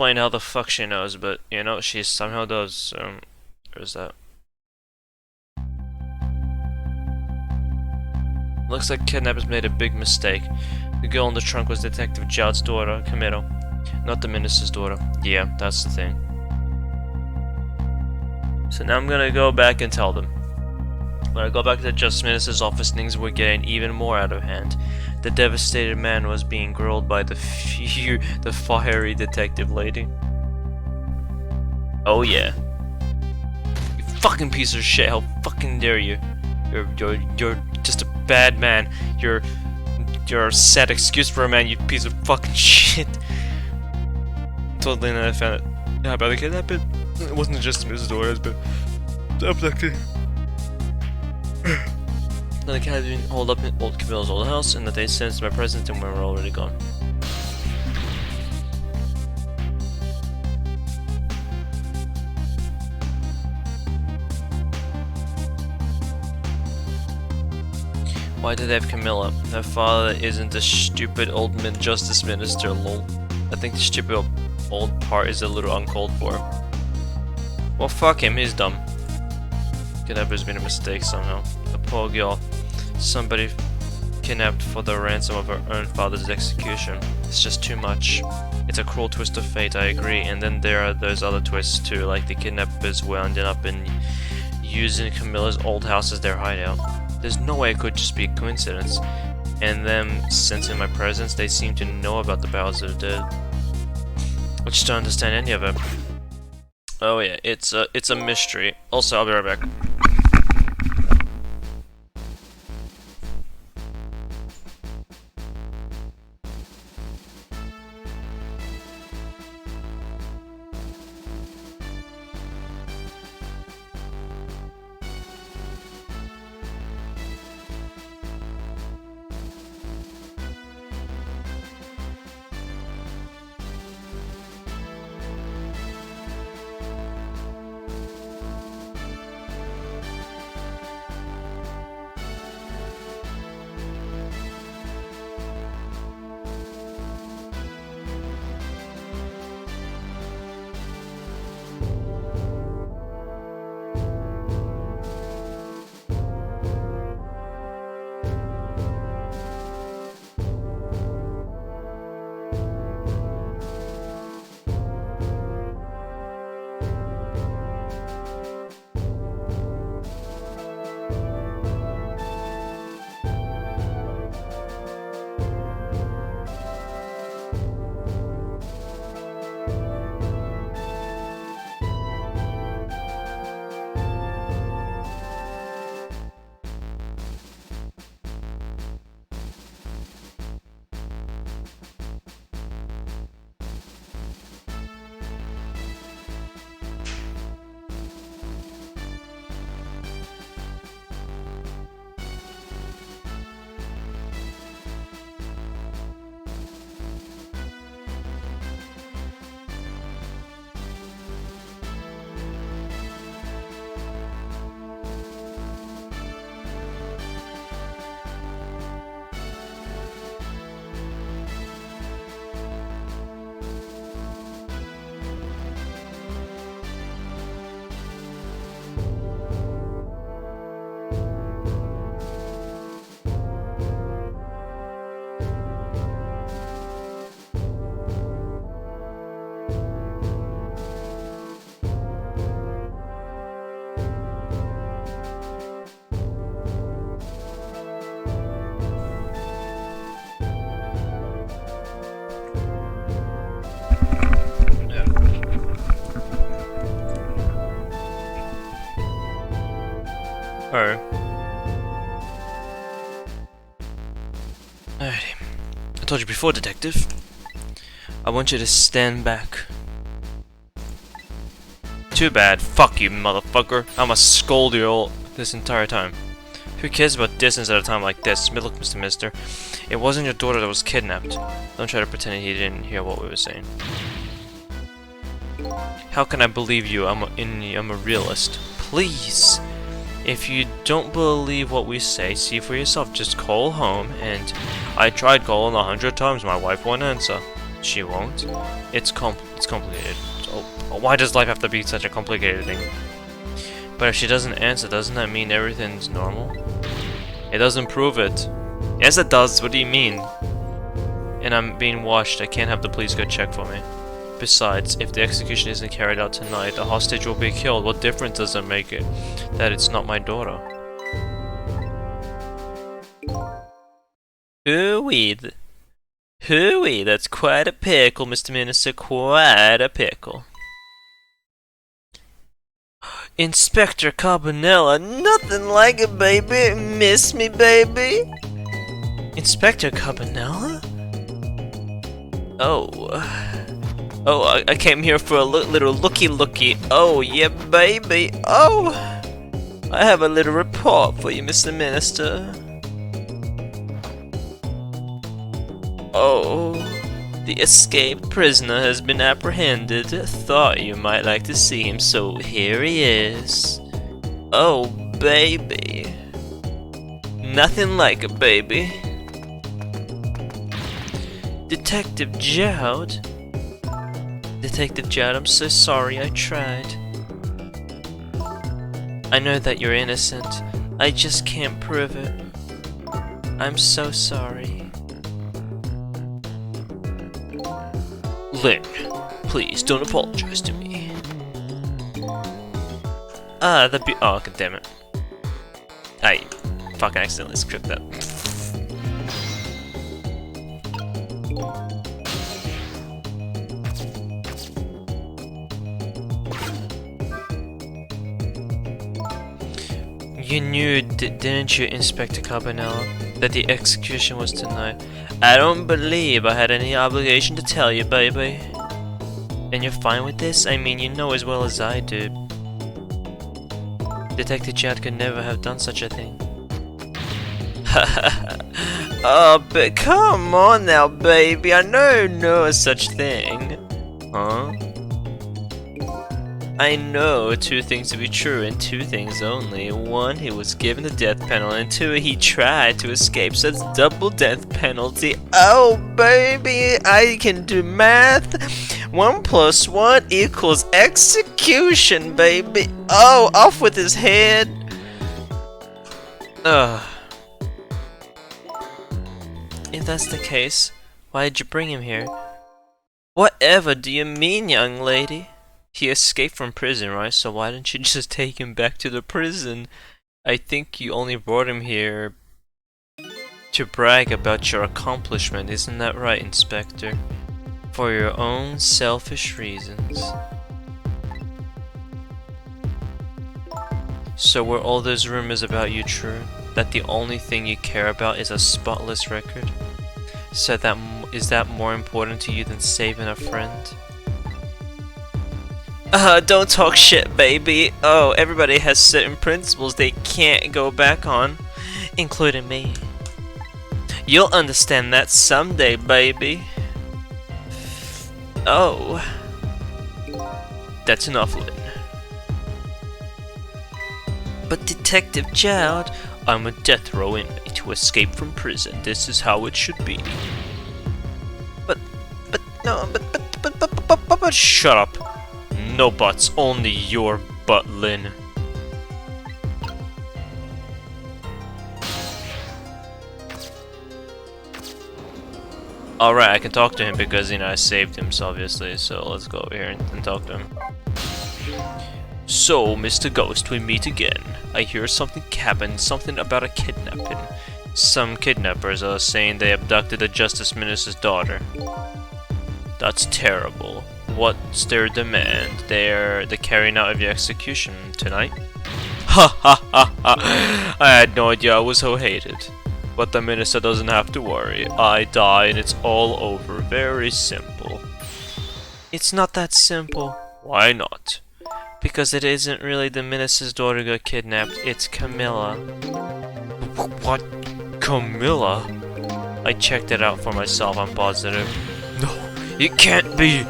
explain how the fuck she knows, but you know, she somehow does, so there's that. Looks like kidnappers made a big mistake. The girl in the trunk was Detective Judd's daughter, Camilo, not the minister's daughter. Yeah, that's the thing. So now I'm gonna go back and tell them. When I go back to the Justice Minister's office, things were getting even more out of hand. The devastated man was being grilled by the fiery detective lady. Oh yeah. You fucking piece of shit, how fucking dare you? You're just a bad man. You're a sad excuse for a man, you piece of fucking shit. Totally, and I found it. Yeah, about the kidnapping. It wasn't just Mrs. Torres, but abducted. The cat had been holed up in old Camilo's old house, and that they sensed my presence and we were already gone. Why did they have Camilla? Her father isn't a stupid old justice minister, lol. I think the stupid old part is a little uncalled for. Well, fuck him, he's dumb. Kidnapper's been a mistake somehow. The poor girl. Somebody kidnapped for the ransom of her own father's execution. It's just too much. It's a cruel twist of fate, I agree, and then there are those other twists too, like the kidnappers wound up in using Camilla's old house as their hideout. There's no way it could just be a coincidence. And them sensing my presence, they seem to know about the powers of the dead. I just don't understand any of it. Oh yeah, it's a mystery. Also, I'll be right back. Alrighty. I told you before, detective. I want you to stand back. Too bad. Fuck you, motherfucker. I'ma scold you all this entire time. Who cares about distance at a time like this? Look, Mr. Mister. It wasn't your daughter that was kidnapped. Don't try to pretend he didn't hear what we were saying. How can I believe you? I'm a realist. Please. If you don't believe what we say, see for yourself. Just call home, and I tried calling 100 times. My wife won't answer. She won't. It's It's complicated. So, why does life have to be such a complicated thing? But if she doesn't answer, doesn't that mean everything's normal? It doesn't prove it. Yes, it does. What do you mean? And I'm being watched. I can't have the police go check for me. Besides, if the execution isn't carried out tonight, the hostage will be killed. What difference does it make it that it's not my daughter? Hooey, that's quite a pickle, Mr. Minister, quite a pickle. Inspector Cabanela, nothing like it, baby. Miss me, baby? Inspector Cabanela? Oh, I came here for a little looky. Oh, yeah, baby. Oh, I have a little report for you, Mr. Minister. Oh, the escaped prisoner has been apprehended. Thought you might like to see him, so here he is. Oh, baby. Nothing like it, baby. Detective Jowd? Detective Jowd, I'm so sorry, I tried. I know that you're innocent. I just can't prove it. I'm so sorry. Lynn, please don't apologize to me. Oh, god damn it. I fucking accidentally scripted that. You knew, didn't you, Inspector Cabanela, that the execution was tonight? I don't believe I had any obligation to tell you, baby. And you're fine with this? I mean, you know as well as I do. Detective Chad could never have done such a thing. Oh, but come on now, baby. I know no such thing. Huh? I know two things to be true and two things only. One, he was given the death penalty, and two, he tried to escape, so it's double death penalty. Oh, baby, I can do math. 1 + 1 equals execution, baby. Oh, off with his head. Ugh. If that's the case, why did you bring him here? Whatever do you mean, young lady? He escaped from prison, right? So why didn't you just take him back to the prison? I think you only brought him here to brag about your accomplishment. Isn't that right, Inspector? For your own selfish reasons. So were all those rumors about you true? That the only thing you care about is a spotless record? So is that more important to you than saving a friend? Don't talk shit, baby. Oh, everybody has certain principles they can't go back on, including me. You'll understand that someday, baby. Oh. That's enough, Lynn. But Detective Jowd, I'm a death row inmate who escaped from prison. This is how it should be. But shut up. No buts, only your butt, Lynn. Alright, I can talk to him because, you know, I saved him, so obviously, so let's go over here and talk to him. So, Mr. Ghost, we meet again. I hear something about a kidnapping. Some kidnappers are saying they abducted the Justice Minister's daughter. That's terrible. What's their demand? They're the carrying out of the execution tonight? Ha ha ha ha! I had no idea I was so hated. But the minister doesn't have to worry. I die and it's all over. Very simple. It's not that simple. Why not? Because it isn't really the minister's daughter who got kidnapped, it's Camilla. What? Camilla? I checked it out for myself, I'm positive. No, it can't be!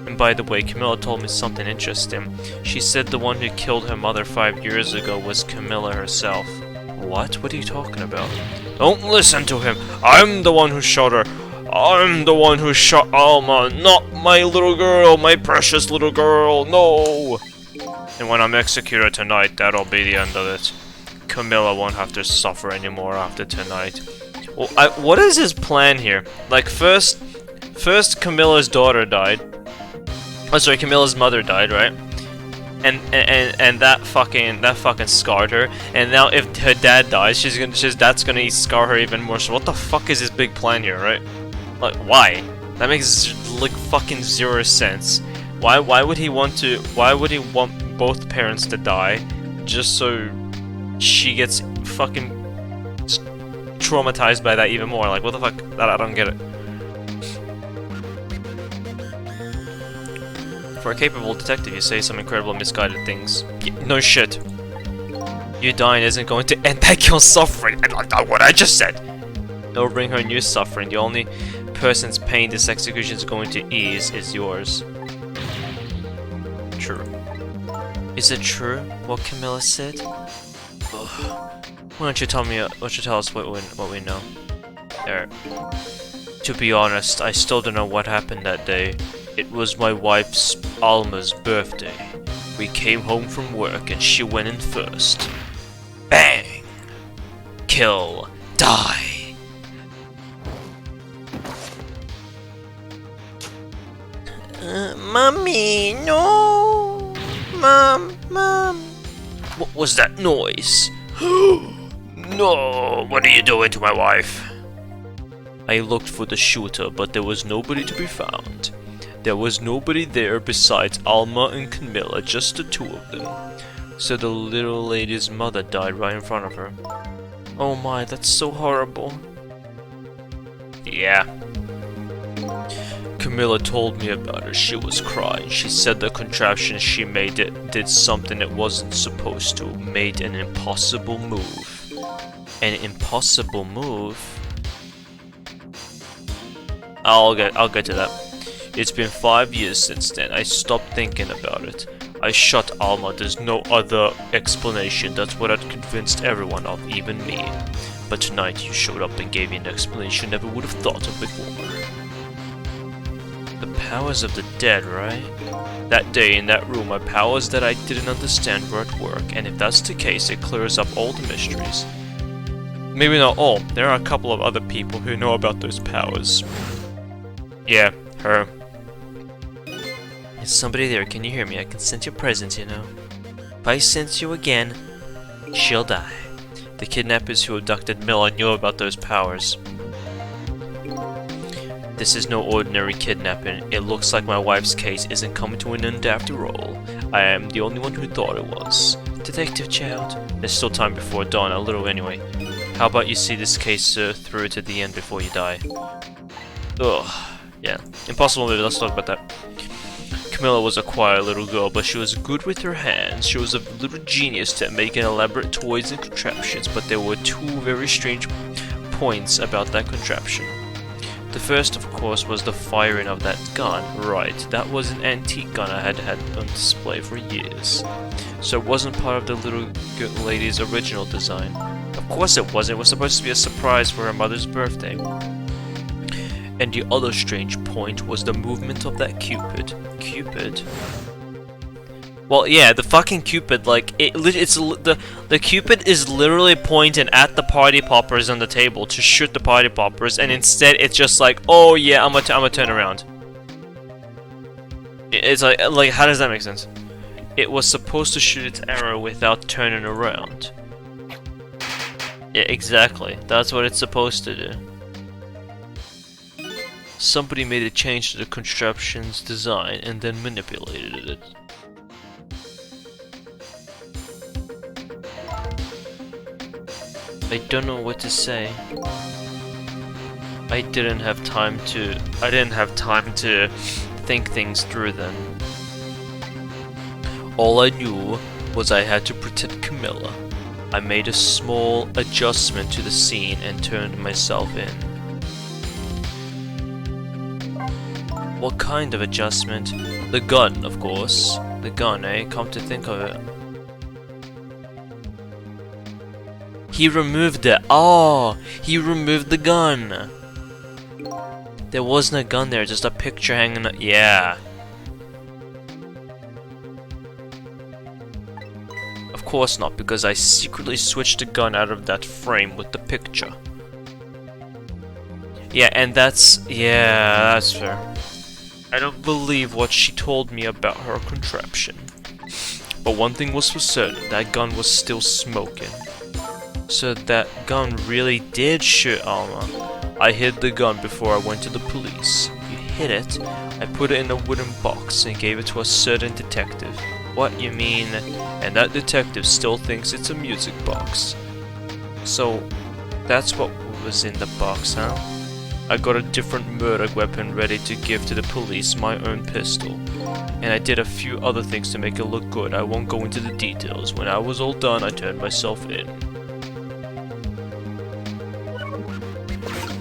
And by the way, Camilla told me something interesting. She said the one who killed her mother 5 years ago was Camilla herself. What? What are you talking about? Don't listen to him! I'm the one who shot her! I'm the one who shot Alma, not my little girl, my precious little girl, no! And when I'm executed tonight, that'll be the end of it. Camilla won't have to suffer anymore after tonight. Well, what is his plan here? Like, first Camilla's daughter died. Oh, sorry, Camilla's mother died, right? And that fucking scarred her. And now if her dad dies, that's gonna scar her even more. So what the fuck is his big plan here, right? Like, why? That makes like fucking zero sense. Why would he want both parents to die just so she gets fucking traumatized by that even more? Like, what the fuck? I don't get it. For a capable detective, you say some incredible misguided things. No shit. You dying isn't going to end that girl's suffering. That's what I just said. It'll bring her new suffering. The only person's pain this execution is going to ease is yours. True. Is it true what Camilla said? Ugh. Why don't you tell us what we know? There. To be honest, I still don't know what happened that day. It was my wife's, Alma's, birthday. We came home from work and she went in first. Bang! Kill. Die. Mommy, no! Mom. What was that noise? No! What are you doing to my wife? I looked for the shooter, but there was nobody to be found. There was nobody there besides Alma and Camilla, just the two of them. So the little lady's mother died right in front of her. Oh my, that's so horrible. Yeah. Camilla told me about her. She was crying. She said the contraption she made did something it wasn't supposed to. Made an impossible move. An impossible move? I'll get to that. It's been 5 years since then. I stopped thinking about it. I shot Alma. There's no other explanation. That's what I'd convinced everyone of, even me. But tonight you showed up and gave me an explanation I never would have thought of before. The powers of the dead, right? That day in that room are powers that I didn't understand were at work, and if that's the case, it clears up all the mysteries. Maybe not all. There are a couple of other people who know about those powers. Yeah, her. Is somebody there? Can you hear me? I can sense your presence, you know. If I sense you again, she'll die. The kidnappers who abducted Milla knew about those powers. This is no ordinary kidnapping. It looks like my wife's case isn't coming to an end after all. I am the only one who thought it was. Detective Child. There's still time before dawn, a little anyway. How about you see this case through to the end before you die? Ugh. Yeah. Impossible movie, let's talk about that. Camilla was a quiet little girl, but she was good with her hands. She was a little genius at making elaborate toys and contraptions, but there were two very strange points about that contraption. The first, of course, was the firing of that gun. Right, that was an antique gun I had on display for years. So it wasn't part of the little lady's original design. Of course it wasn't. It was supposed to be a surprise for her mother's birthday. And the other strange point was the movement of that Cupid. Cupid? Well, yeah, the fucking Cupid, like, the Cupid is literally pointing at the party poppers on the table to shoot the party poppers, and instead it's just like, oh yeah, I'm gonna turn around. It's like, how does that make sense? It was supposed to shoot its arrow without turning around. Yeah, exactly. That's what it's supposed to do. Somebody made a change to the contraption's design and then manipulated it. I don't know what to say. I didn't have time to think things through then. All I knew was I had to protect Camilla. I made a small adjustment to the scene and turned myself in. What kind of adjustment? The gun, of course. The gun, eh? Come to think of it. He removed it. Oh, he removed the gun. There wasn't a gun there, just a picture hanging up. Yeah. Of course not, because I secretly switched the gun out of that frame with the picture. Yeah, and that's fair. I don't believe what she told me about her contraption. But one thing was for certain, that gun was still smoking. So that gun really did shoot Alma. I hid the gun before I went to the police. You hid it? I put it in a wooden box and gave it to a certain detective. What, you mean? And that detective still thinks it's a music box. So, that's what was in the box, huh? I got a different murder weapon ready to give to the police, my own pistol. And I did a few other things to make it look good. I won't go into the details. When I was all done, I turned myself in.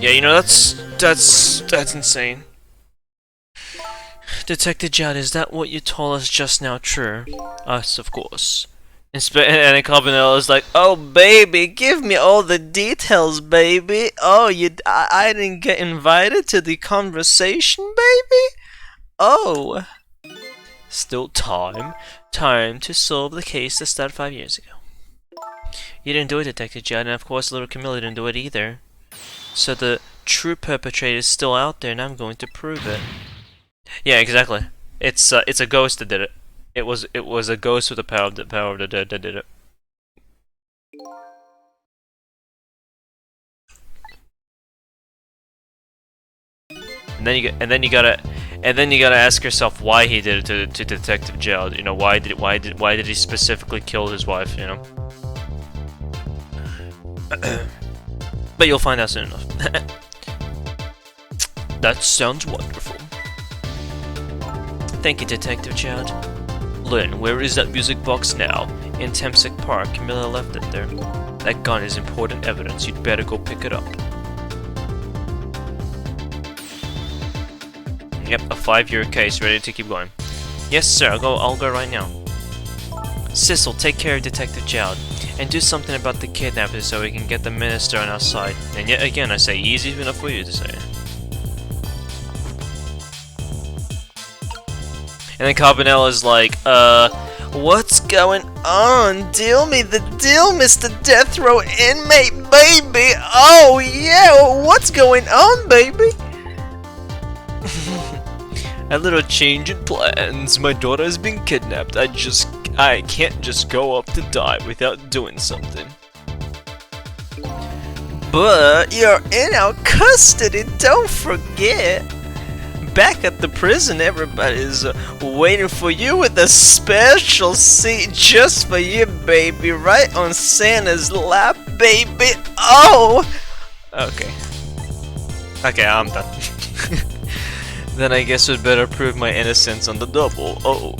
Yeah, you know, that's insane. Detective Judd, is that what you told us just now true? Us, of course. And then Cabanela is like, oh baby, give me all the details, baby. Oh, I didn't get invited to the conversation, baby? Oh. Still time to solve the case that started 5 years ago. You didn't do it, Detective Judd, and of course little Camilla didn't do it either. So the true perpetrator is still out there, and I'm going to prove it. Yeah, exactly. It's a ghost that did it. It was a ghost with the power of the dead that did it. And then you gotta ask yourself why he did it to Detective Gerald. You know, why did he specifically kill his wife? You know. But you'll find out soon enough. That sounds wonderful. Thank you, Detective Chad. Lynn, where is that music box now? In Temsic Park. Camilla left it there. That gun is important evidence. You'd better go pick it up. Yep, a 5-year case, ready to keep going. Yes, sir. I'll go right now. Sissel, take care of Detective Jowd, and do something about the kidnappers so we can get the minister on our side. And yet again, I say easy enough for you to say. And then Cabanela is like, what's going on? Deal me the deal, Mr. Death Row inmate, baby! Oh yeah, what's going on, baby? A little change in plans. My daughter has been kidnapped. I can't just go up to die without doing something. But you're in our custody, don't forget. Back at the prison, everybody's waiting for you with a special seat just for you, baby, right on Santa's lap, baby. Oh! Okay, I'm done. Then I guess we'd better prove my innocence on the double. Oh.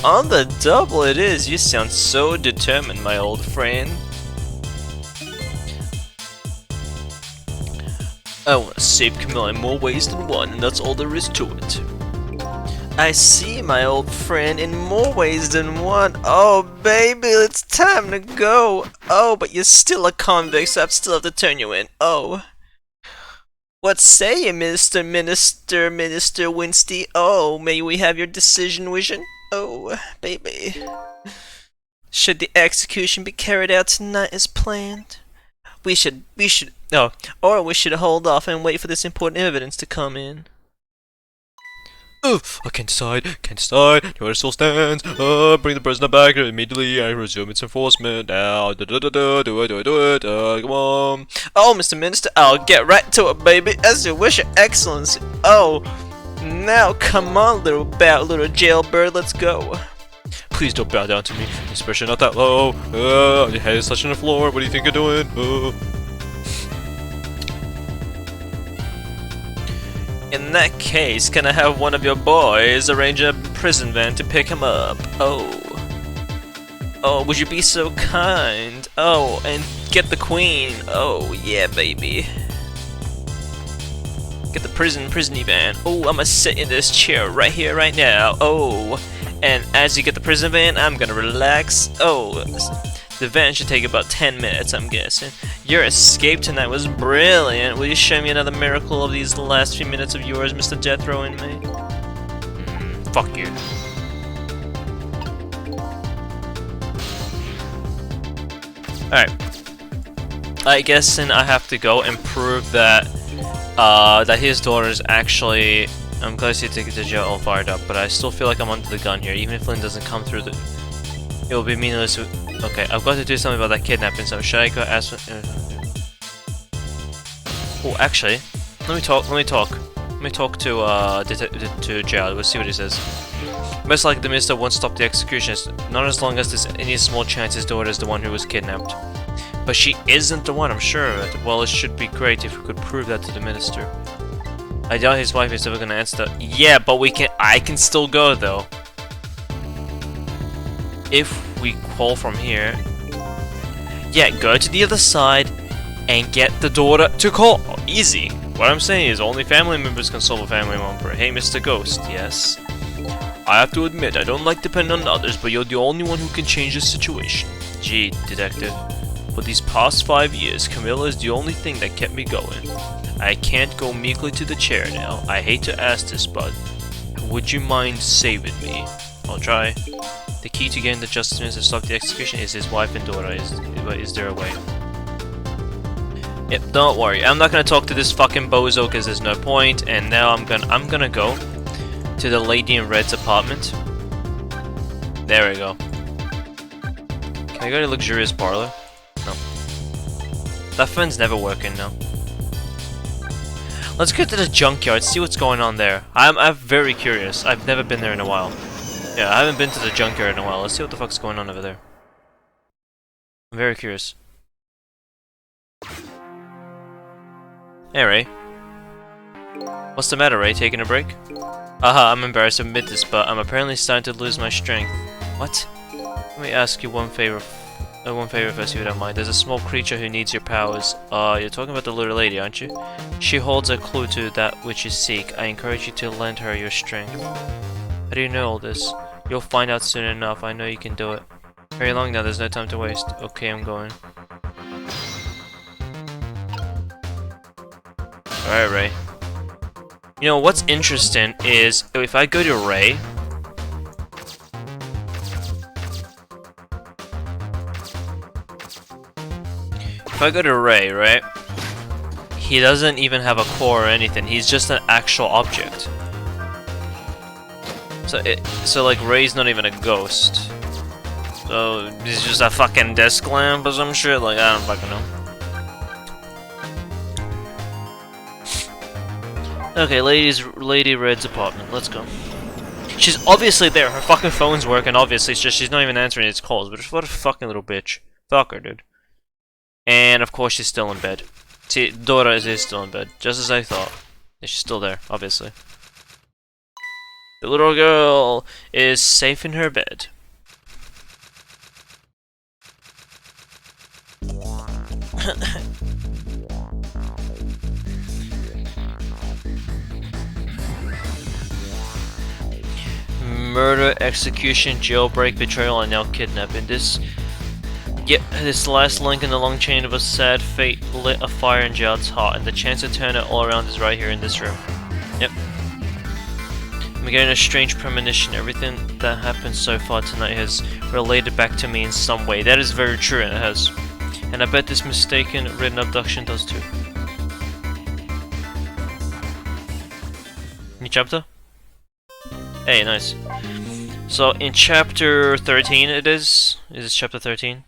On the double it is. You sound so determined, my old friend. I want to save Camilla in more ways than one, and that's all there is to it. I see, my old friend, in more ways than one. Oh, baby, it's time to go. Oh, but you're still a convict, so I still have to turn you in. Oh. What say you, Minister Winsty? Oh, may we have your decision, vision? Oh, baby. Should the execution be carried out tonight as planned? We should hold off and wait for this important evidence to come in. I can't decide. The order still stands. Bring the prisoner back immediately and resume its enforcement. Now, do it. Come on. Oh, Mr. Minister, I'll get right to it, baby. As you wish, Your Excellency. Oh, now come on, little jailbird, let's go. Please don't bow down to me, especially not that low. Your head is touching the floor. What do you think you're doing? In that case, can I have one of your boys arrange a prison van to pick him up? Oh, would you be so kind? Oh, and get the queen. Oh, yeah, baby. Get the prison-y van. Oh, I'm gonna sit in this chair right here, right now. Oh, and as you get the prison van, I'm gonna relax. Oh, the van should take about 10 minutes, I'm guessing. Your escape tonight was brilliant. Will you show me another miracle of these last few minutes of yours, Mr. Jethro and me? Fuck you. Alright. I guess then I have to go and prove that that his daughter is actually... I'm glad to take it to jail all fired up, but I still feel like I'm under the gun here. Even if Lynn doesn't come through, it will be meaningless. Okay, I've got to do something about that kidnapping, so should I go ask... Oh, actually, let me talk to Gerald. We'll see what he says. Most likely the minister won't stop the executions, not as long as there's any small chance his daughter is the one who was kidnapped. But she isn't the one, I'm sure of it. Well, it should be great if we could prove that to the minister. I doubt his wife is ever gonna answer that. Yeah, but I can still go though. If we call from here. Yeah, go to the other side and get the daughter to call. Oh, easy. What I'm saying is only family members can solve a family bumper. Hey, Mr. Ghost, yes? I have to admit, I don't like depending on others, but you're the only one who can change the situation. Gee, detective. For these past 5 years, Camilla is the only thing that kept me going. I can't go meekly to the chair now. I hate to ask this, but would you mind saving me? I'll try. The key to getting the justice to stop the execution is his wife and daughter. Is there a way? Yep, don't worry. I'm not gonna talk to this fucking bozo because there's no point. And now I'm gonna go to the lady in red's apartment. There we go. Can I go to luxurious parlor? No. That phone's never working now. Let's get to the junkyard, see what's going on there. I'm very curious. I've never been there in a while. Yeah, I haven't been to the junkyard in a while. Let's see what the fuck's going on over there. I'm very curious. Hey, Ray. What's the matter, Ray? Taking a break? Haha, I'm embarrassed to admit this, but I'm apparently starting to lose my strength. What? Let me ask you one favor first, if you don't mind. There's a small creature who needs your powers. You're talking about the little lady, aren't you? She holds a clue to that which you seek. I encourage you to lend her your strength. How do you know all this? You'll find out soon enough. I know you can do it. Hurry along now, there's no time to waste. Okay, I'm going. Alright, Ray. You know, what's interesting is, if I go to Ray... If I go to Ray, right? He doesn't even have a core or anything. He's just an actual object. So like Ray's not even a ghost. So he's just a fucking desk lamp or some shit. Like I don't fucking know. Okay, Lady Red's apartment. Let's go. She's obviously there. Her fucking phone's working. Obviously, it's just she's not even answering its calls. But what a fucking little bitch. Fuck her, dude. And of course she's still in bed. See, Dora is still in bed, just as I thought. Yeah, she's still there, obviously. The little girl is safe in her bed. Murder, execution, jailbreak, betrayal, and now kidnapping. This last link in the long chain of a sad fate lit a fire in Gerald's heart, and the chance to turn it all around is right here in this room. Yep. I'm getting a strange premonition. Everything that happened so far tonight has related back to me in some way. That is very true, and it has. And I bet this mistaken written abduction does too. New chapter? Hey, nice. So in chapter 13 it is. Is this chapter 13?